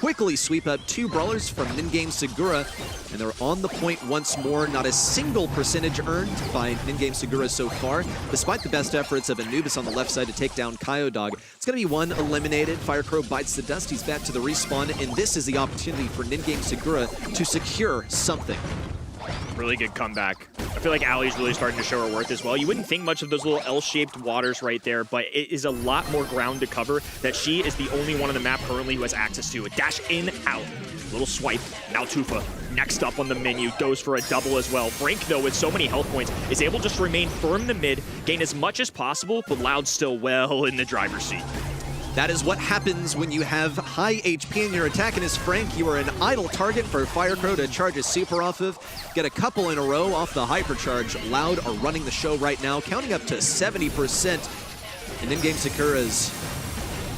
quickly sweep up 2 brawlers from Ningame Segura, and they're on the point once more. Not a single percentage earned by Ningame Segura so far, despite the best efforts of Anubis on the left side to take down Kyodog. It's going to be one eliminated. Firecrow bites the dust. He's back to the respawn, and this is the opportunity for Ningame Segura to secure something. Really good comeback. I feel like Allie's really starting to show her worth as well. You wouldn't think much of those little L-shaped waters right there, but it is a lot more ground to cover that she is the only one on the map currently who has access to. A dash in, out. Little swipe. Now Tufa, next up on the menu, goes for a double as well. Frank, though, with so many health points, is able just to remain firm in the mid, gain as much as possible, but Loud still well in the driver's seat. That is what happens when you have high HP and you're attacking as Frank. You are an idle target for Firecrow to charge his super off of. Get a couple in a row off the hypercharge. Loud are running the show right now, counting up to 70%. And in-game Sakura's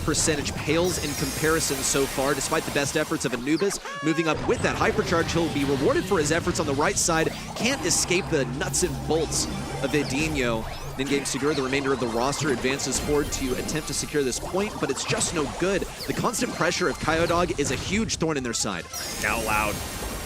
percentage pales in comparison so far, despite the best efforts of Anubis. Moving up with that hypercharge, he'll be rewarded for his efforts on the right side. Can't escape the nuts and bolts of Edinho. In-game Segura, the remainder of the roster, advances forward to attempt to secure this point, but it's just no good. The constant pressure of Kyodog is a huge thorn in their side. Now Loud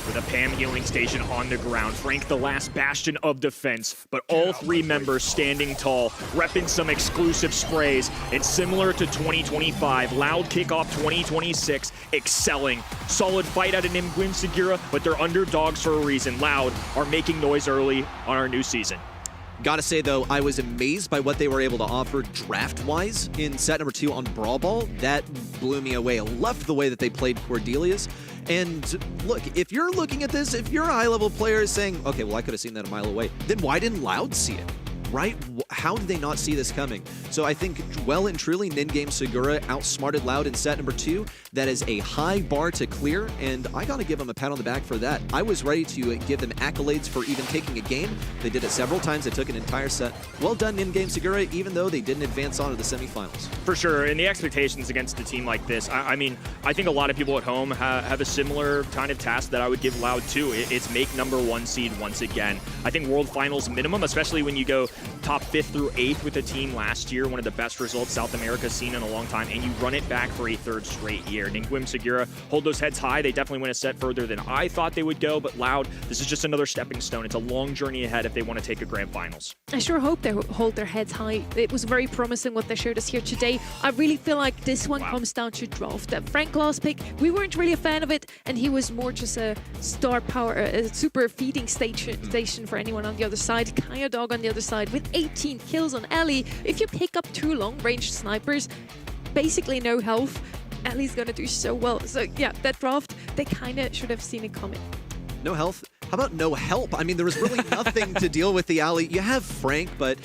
with a Pam healing station on the ground. Frank, the last bastion of defense, but all 3 members standing tall, repping some exclusive sprays. It's similar to 2025. Loud kickoff 2026, excelling. Solid fight out of Ningame Segura, but they're underdogs for a reason. Loud are making noise early on our new season. Gotta say, though, I was amazed by what they were able to offer draft-wise in set number 2 on Brawl Ball. That blew me away. I loved the way that they played Cordelius. And look, if you're looking at this, if you're a high-level player saying, okay, well, I could have seen that a mile away, then why didn't Loud see it? Right? How did they not see this coming? So I think well and truly Ningame Segura outsmarted Loud in set number 2. That is a high bar to clear, and I gotta give them a pat on the back for that. I was ready to give them accolades for even taking a game. They did it several times. They took an entire set. Well done, Ningame Segura, even though they didn't advance on to the semifinals. For sure, and the expectations against a team like this, I mean, I think a lot of people at home have a similar kind of task that I would give Loud to. It's make #1 seed once again. I think World Finals minimum, especially when you go top 5th through 8th with the team last year, one of the best results South America's seen in a long time, and you run it back for a 3rd straight year. Ningame Segura hold those heads high. They definitely went a set further than I thought they would go, but Loud, this is just another stepping stone. It's a long journey ahead if they want to take a grand finals. I sure hope they hold their heads high. It was very promising what they showed us here today. I really feel like this one comes down to draft. That Frank last pick, we weren't really a fan of it, and he was more just a star power, a super feeding station for anyone on the other side. Kyodog on the other side with 18 kills on Ellie. If you pick up 2 long-range snipers, basically no health, Ellie's gonna do so well. So yeah, that draft, they kind of should have seen it coming. No health? How about no help? I mean, there was really nothing to deal with the alley. You have Frank, but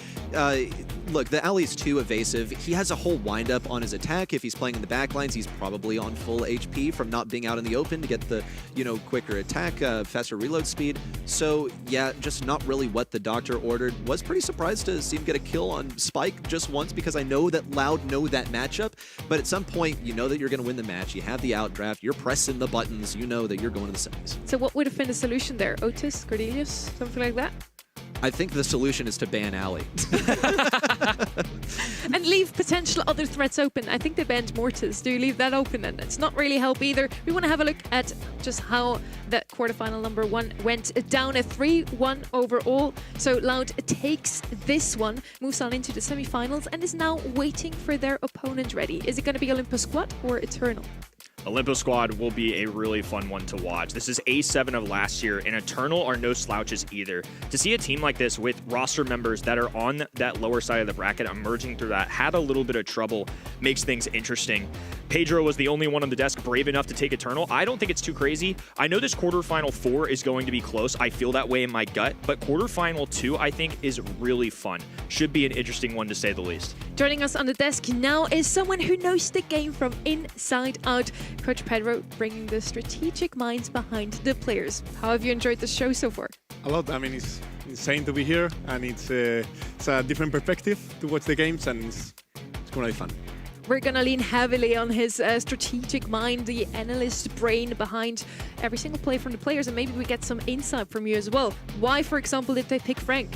look, the alley's too evasive. He has a whole windup on his attack. If he's playing in the backlines, he's probably on full HP from not being out in the open to get the, quicker attack, faster reload speed. So yeah, just not really what the doctor ordered. Was pretty surprised to see him get a kill on Spike just once because I know that Loud know that matchup. But at some point, you know that you're going to win the match. You have the outdraft. You're pressing the buttons. You know that you're going to the semis. So what would have been the solution there? Otis, Cordelius, something like that? I think the solution is to ban Alley. And leave potential other threats open. I think they banned Mortis. Do you leave that open? And it's not really help either. We want to have a look at just how the quarterfinal #1 went down, a 3-1 overall. So Loud takes this one, moves on into the semifinals, and is now waiting for their opponent ready. Is it going to be Olympus Squad or Eternal? Olympus Squad will be a really fun one to watch. This is A7 of last year, and Eternal are no slouches either. To see a team like this with roster members that are on that lower side of the bracket emerging through that, had a little bit of trouble, makes things interesting. Pedro was the only one on the desk brave enough to take Eternal. I don't think it's too crazy. I know this quarterfinal 4 is going to be close. I feel that way in my gut, but quarterfinal 2, I think, is really fun. Should be an interesting one to say the least. Joining us on the desk now is someone who knows the game from inside out. Coach Pedro bringing the strategic minds behind the players. How have you enjoyed the show so far? A lot. I mean, it's insane to be here, and it's a different perspective to watch the games, and it's going to be fun. We're going to lean heavily on his strategic mind, the analyst brain behind every single play from the players, and maybe we get some insight from you as well. Why, for example, did they pick Frank?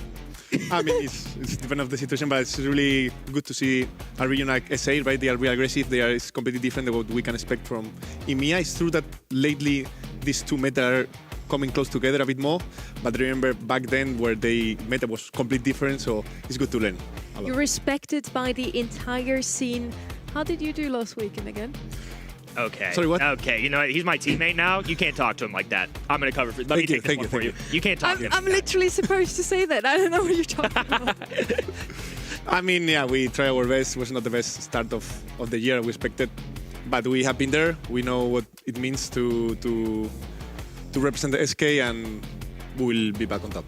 I mean, it's depending on the situation, but it's really good to see a region like SA, right? They are really aggressive. It's completely different than what we can expect from EMEA. It's true that lately these two meta are coming close together a bit more, but remember back then where the meta was completely different, so it's good to learn a lot. You're respected by the entire scene. How did you do last weekend again? Okay. Sorry, what? Okay, you know what? He's my teammate now. You can't talk to him like that. I'm going to cover for Let me take this one for you. You can't talk to him. I'm literally supposed to say that. I don't know what you're talking about. I mean, yeah, we try our best. It was not the best start of the year we expected, but we have been there. We know what it means to represent the SK, and we'll be back on top.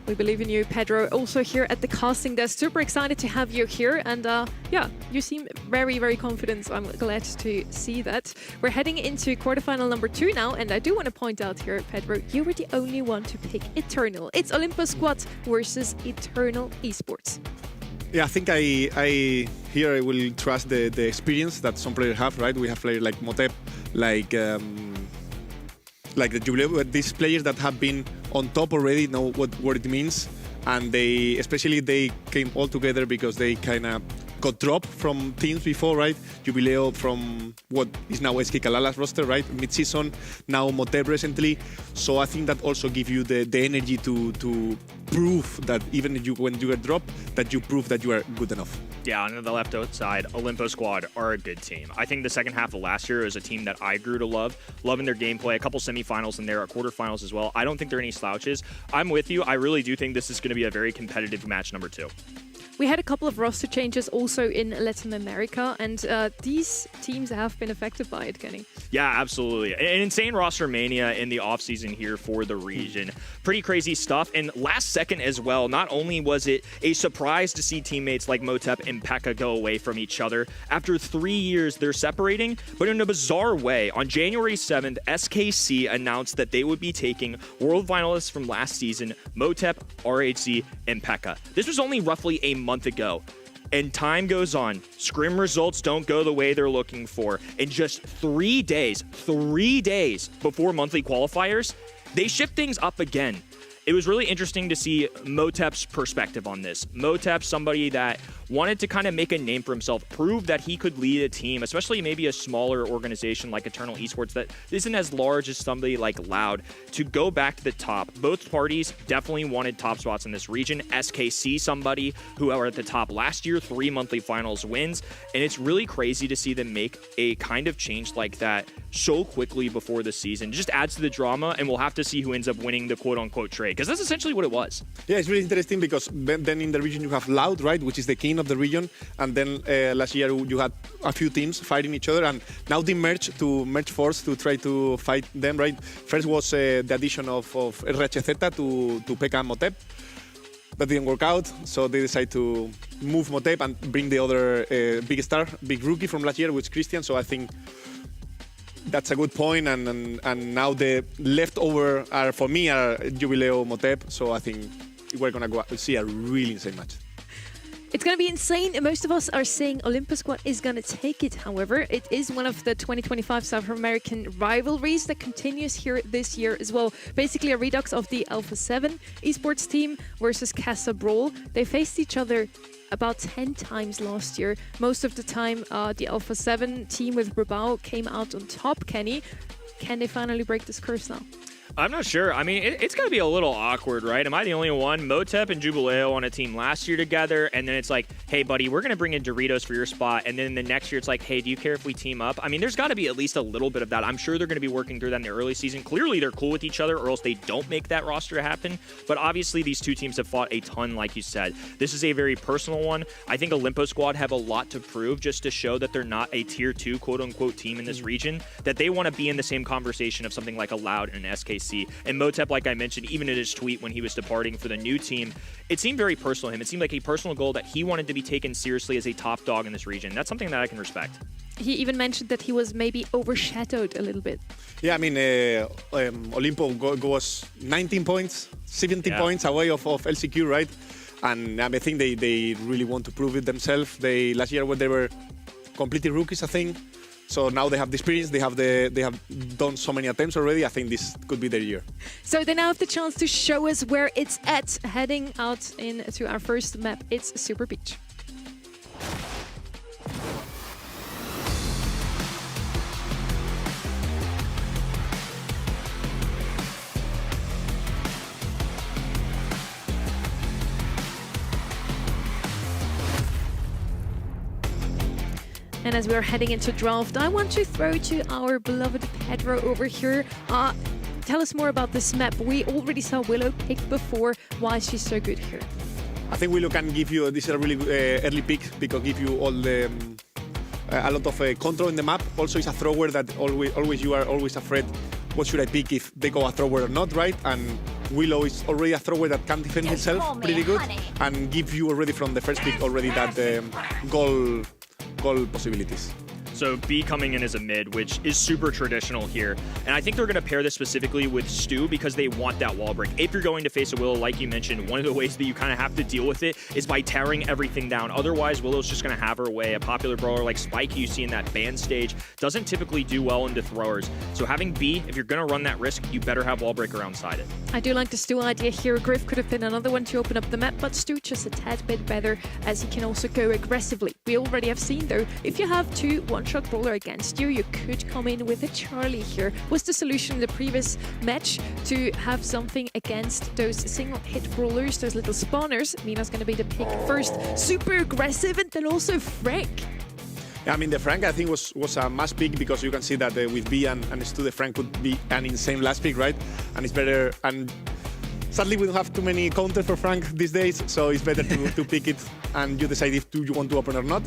We believe in you, Pedro. Also here at the casting desk, super excited to have you here. And yeah, you seem very, very confident. So I'm glad to see that. We're heading into quarterfinal number 2 now. And I do want to point out here, Pedro, you were the only one to pick Eternal. It's Olympus Squad versus Eternal Esports. Yeah, I think I here I will trust the experience that some players have, right? We have players like Motep, like the Jubileo, these players that have been on top already know what it means, and they came all together because they kind of got dropped from teams before, right? Jubileo from what is now SK Kalala's roster, right? Mid-season, now Motep recently. So I think that also gives you the energy to prove that even when you get dropped, that you prove that you are good enough. Yeah, on the left side, Olympus Squad are a good team. I think the second half of last year was a team that I grew to loving their gameplay, a couple semifinals in there, quarterfinals as well. I don't think they're any slouches. I'm with you. I really do think this is going to be a very competitive match number 2. We had a couple of roster changes also in Latin America, and these teams have been affected by it, Kenny. Yeah, absolutely. An insane roster mania in the offseason here for the region. Pretty crazy stuff. And last second as well, not only was it a surprise to see teammates like Motep and Pekka go away from each other. After 3 years, they're separating, but in a bizarre way. On January 7th, SKC announced that they would be taking world finalists from last season, Motep, RHC, and Pekka. This was only roughly a month ago. And time goes on. Scrim results don't go the way they're looking for. In just 3 days before monthly qualifiers, they shift things up again. It was really interesting to see Motep's perspective on this. Motep, somebody that wanted to kind of make a name for himself, prove that he could lead a team, especially maybe a smaller organization like Eternal Esports that isn't as large as somebody like Loud, to go back to the top. Both parties definitely wanted top spots in this region. SKC, somebody who were at the top last year, 3 monthly finals wins, and it's really crazy to see them make a kind of change like that so quickly before the season. It just adds to the drama, and we'll have to see who ends up winning the quote-unquote trade, because that's essentially what it was. Yeah, it's really interesting because then in the region you have Loud, right, which is the king of the region, and then last year you had a few teams fighting each other, and now they merge force to try to fight them, right? First was the addition of RHZ to Pekka and Motep. That didn't work out, so they decided to move Motep and bring the other big rookie from last year, which is Christian. So I think that's a good point, and now the leftover for me are Jubileo, Motep. So I think we're gonna see a really insane match. It's going to be insane. Most of us are saying Olympus Squad is going to take it. However, it is one of the 2025 South American rivalries that continues here this year as well. Basically a redux of the Alpha 7 esports team versus Casa Brawl. They faced each other about 10 times last year. Most of the time, the Alpha 7 team with Brabao came out on top. Kenny, can they finally break this curse now? I'm not sure. I mean, it's going to be a little awkward, right? Am I the only one? Motep and Jubileo on a team last year together, and then it's like, hey, buddy, we're going to bring in Doritos for your spot, and then the next year it's like, hey, do you care if we team up? I mean, there's got to be at least a little bit of that. I'm sure they're going to be working through that in the early season. Clearly, they're cool with each other, or else they don't make that roster happen. But obviously, these two teams have fought a ton, like you said. This is a very personal one. I think Olympus Squad have a lot to prove just to show that they're not a tier 2 quote-unquote team in this region, that they want to be in the same conversation of something like a Loud and an SKC. And Motep, like I mentioned, even in his tweet when he was departing for the new team, it seemed very personal to him. It seemed like a personal goal that he wanted to be taken seriously as a top dog in this region. That's something that I can respect. He even mentioned that he was maybe overshadowed a little bit. Yeah, I mean, Olimpo goes 19 points, 17 points away of LCQ, right? And I think they really want to prove it themselves. Last year when they were completely rookies, I think, So now they have the experience, they have done so many attempts already. I think this could be their year. So they now have the chance to show us where it's at, heading out into our first map. It's Super Beach. And as we're heading into draft, I want to throw to our beloved Pedro over here. Tell us more about this map. We already saw Willow picked before. Why is she so good here? I think Willow can give you, this is a really early pick because give you all the a lot of control in the map. Also, it's a thrower that always you are always afraid. What should I pick if they go a thrower or not, right? And Willow is already a thrower that can defend himself pretty good and give you already from the first pick already that goal possibilities. So B coming in as a mid, which is super traditional here. And I think they're going to pair this specifically with Stu because they want that wall break. If you're going to face a Willow, like you mentioned, one of the ways that you kind of have to deal with it is by tearing everything down. Otherwise, Willow's just going to have her way. A popular brawler like Spike you see in that ban stage doesn't typically do well into throwers. So having B, if you're going to run that risk, you better have wall break alongside it. I do like the Stu idea here. Griff could have been another one to open up the map, but Stu just a tad bit better as he can also go aggressively. We already have seen though, if you have two one-shot brawler against you, you could come in with a Charlie here. Was the solution in the previous match to have something against those single hit brawlers, those little spawners? Mina's going to be the pick first. Super aggressive, and then also Frank. Yeah, I mean, the Frank I think was a must pick because you can see that with B and Stu, the Frank could be an insane last pick, right? And it's better. And sadly, we don't have too many counters for Frank these days, so it's better to pick it and you decide if you want to open or not.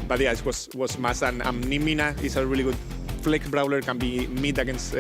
But yeah, it was must. And Mina is a really good flex brawler, can be mid against